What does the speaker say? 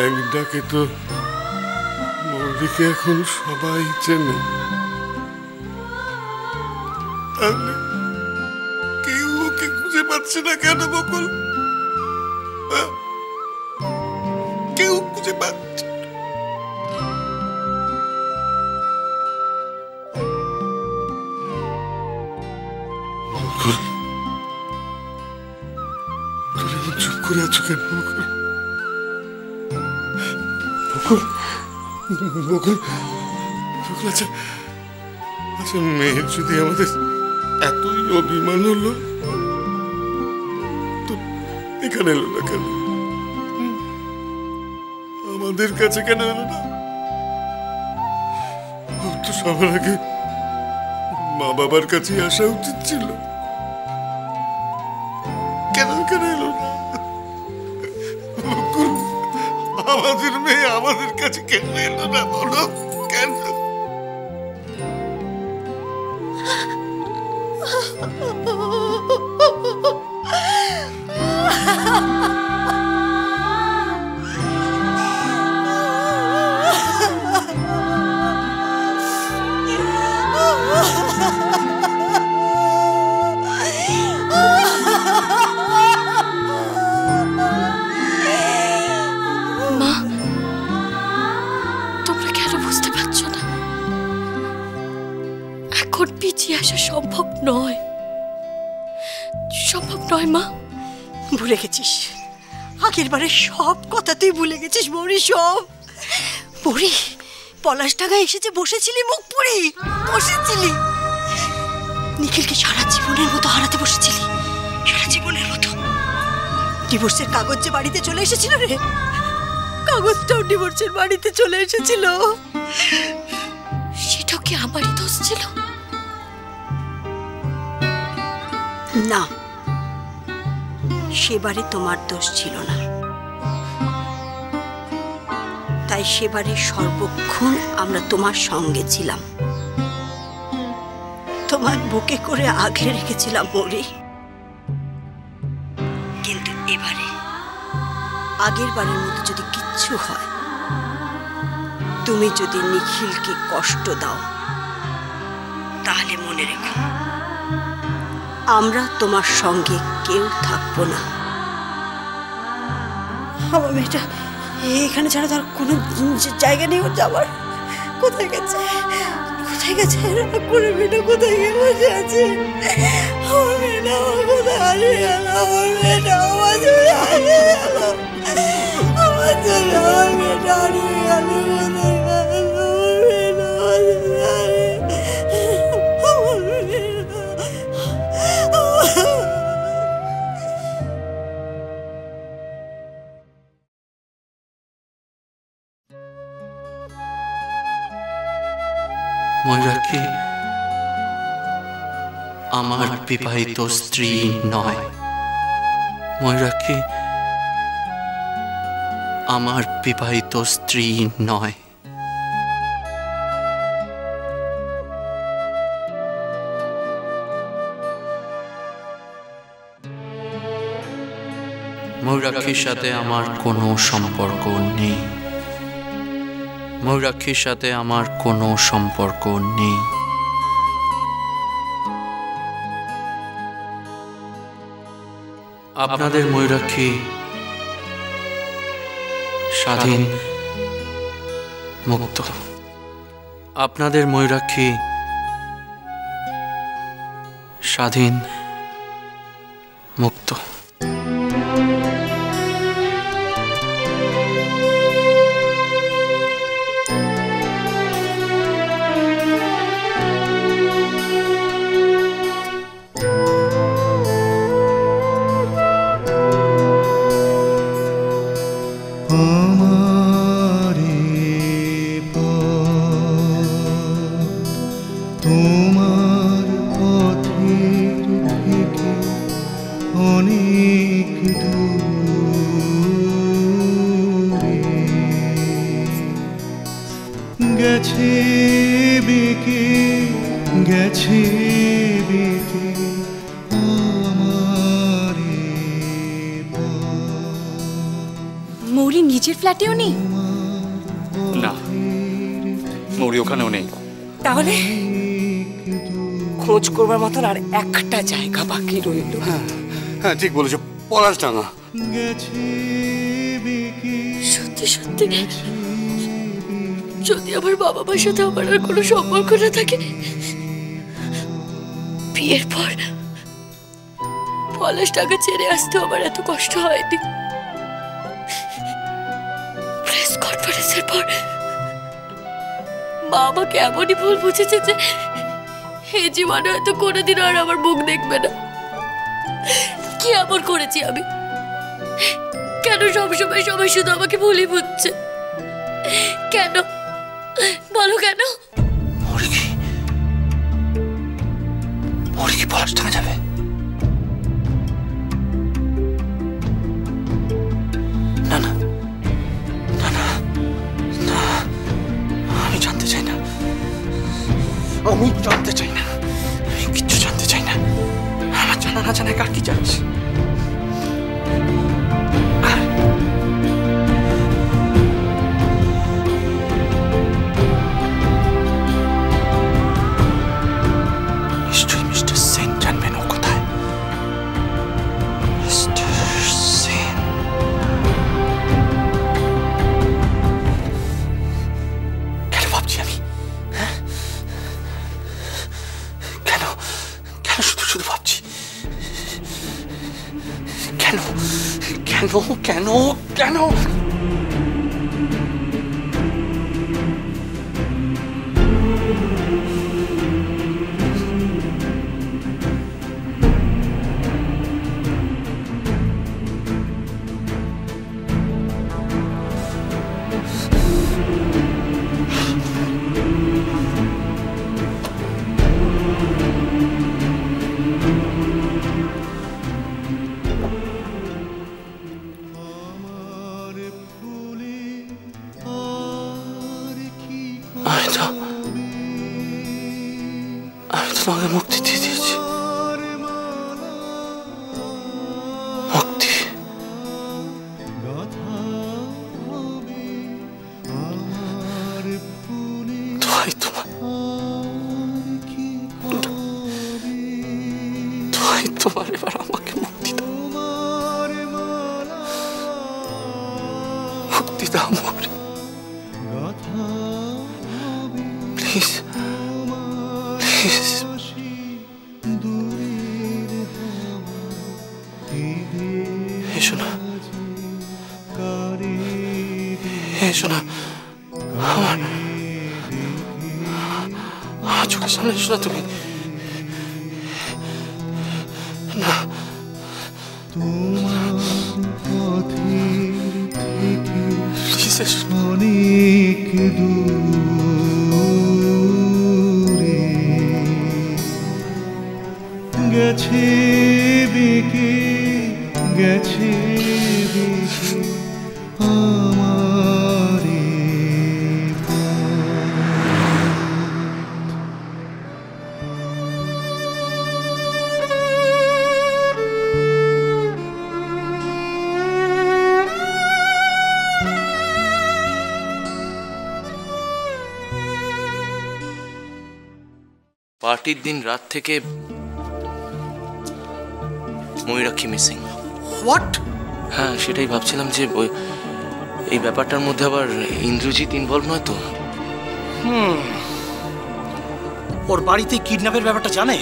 এক ডাকে তো মৌরিকে এখন সবাই চেনে, তাহলে কেউ ওকে খুঁজে পাচ্ছে না কেন বকুল? কেউ খুঁজে পাচ্ছে বকুল? তুই এমন চুপ করে আছো কেন বকুল? বকুল বকুল বকুল, আচ্ছা আচ্ছা, মেয়ের যদি আমাদের এতই অভিমান হলো তো এখানে এলো না কেন? আমাদের কাছে কেন এলো না? ওর তো সবার আগে মা বাবার কাছে আসা উচিত ছিল। কেন কেন এলো না? আমাদের মেয়ে আমাদের কাছে কেন এলো না বলো? কেন? সম্ভব নয়, সম্ভব নয় মা। ভুলে গেছিস আগের বারে সব কথা, তুই ভুলে গেছিস মৌরি, সব। মৌরি পলাশডাঙ্গা এসেছে, বসেছিলি মুখ পুড়ে বসেছিলি, নিখিলকে সারা জীবনের মতো হারাতে বসেছিলি, সারা জীবনের মতো। ডিভোর্সের কাগজ যে বাড়িতে চলে এসেছিল রে, কাগজটাও ডিভোর্সের বাড়িতে চলে এসেছিল। সেটাও কি আমারই দোষ ছিল? না, সেবারে তোমার দোষ ছিল না, তাই সেবারে সর্বক্ষণ আমরা তোমার সঙ্গে ছিলাম, তোমার বুকে করে আগলে রেখেছিলাম মৌরি। কিন্তু এবারে আগের বারের মতো যদি কিচ্ছু হয়, তুমি যদি নিখিলকে কষ্ট দাও, তাহলে মনে রেখো আমরা তোমার সঙ্গে কেউ থাকবো না। আমার মেয়েটা এখানে ছাড়া তার কোনো জায়গা নেই ওর যাওয়ার। কোথায় গেছে, কোথায় গেছে করে মেয়েটা? কোথায় গিয়ে বসে আছে আমার মেয়েটা? কোথায় হারিয়ে গেল আমার মেয়েটা? আমার জন্য হারিয়ে গেল, আমার জন্য আমার মেয়েটা হারিয়ে গেল। কোথায় গেল আমার মেয়েটা? ময়ূরাক্ষী আমার বিবাহিত স্ত্রী নয়। ময়ূরাক্ষী আমার বিবাহিত স্ত্রী নয়। ময়ূরাক্ষীর সাথে আমার কোনো সম্পর্ক নেই। ময়ূরাক্ষীর সাথে আমার কোনো সম্পর্ক নেই। আপনাদের ময়ূরাক্ষী স্বাধীন মুক্ত। আপনাদের ময়ূরাক্ষী স্বাধীন মুক্ত। তোমার পথের থেকে অনেক দূরে গেছে বেঁকে, গেছে বেঁকে আমার মৌরি নিজের ফ্ল্যাটেও নেই? না, মৌরি ওখানেও নেই। তাহলে খোঁজ করবার মতন আর একটা জায়গা বাকি রইল। হ্যাঁ ঠিক বলেছো, পলাশডাঙ্গা। সত্যি সত্যি যদি আমার বাবা মার সাথে আমার আর কোনো সম্পর্ক না থাকে, বিয়ের পর পলাশডাঙ্গা ছেড়ে আসতে আমার এত কষ্ট হয়নি। প্রেস কনফারেন্সের পর মা আমাকে এমনই ভুল বুঝেছে যে এই জীবনে হয়তো কোনোদিন আর আমার মুখ দেখবে না। কি এমন করেছি আমি? কেন সবসময় সবাই শুধু আমাকে ভুলই বুঝছে? কেন বলো কেন? মৌরি কি পলাশডাঙ্গা যাবে? না না না না না, আমি জানতে চাই না, আমি জানতে চাই না, আমি কিচ্ছু জানতে চাই না। আমার জানা না জানায় কার কি জানিস? নিশ্চয়ই মিস্টার সেন জানবেন ও কোথায়। মিস্টার সেন কেন ভাবছি আমি? কেন কেন শুধু শুধু ভাবছি? কেন কেন কেন কেন? আমি তো তোমাকে মুক্তি দিয়ে দিয়েছি। মুক্তি। দোহাই তোমার, দোহাই তোমার, এবার আমাকে মুক্তি দাও, মুক্তি দাও মৌরি, প্লিজ প্লিজ। এসো না, এসো না, আমার চোখের সামনে এসো না তুমি। না, প্লিজ এসো। অনেক দূরে গেছে বেঁকে, গেছে বেঁকে আমার পার্টির দিন রাত থেকে ময়ূরাক্ষী মিসিং। হোয়াট? হ্যাঁ, সেটাই ভাবছিলাম যে এই ব্যাপারটার মধ্যে আবার ইন্দ্রজিৎ ইনভলভ নয় তো? ওর বাড়িতে কিডন্যাপের ব্যাপারটা জানে?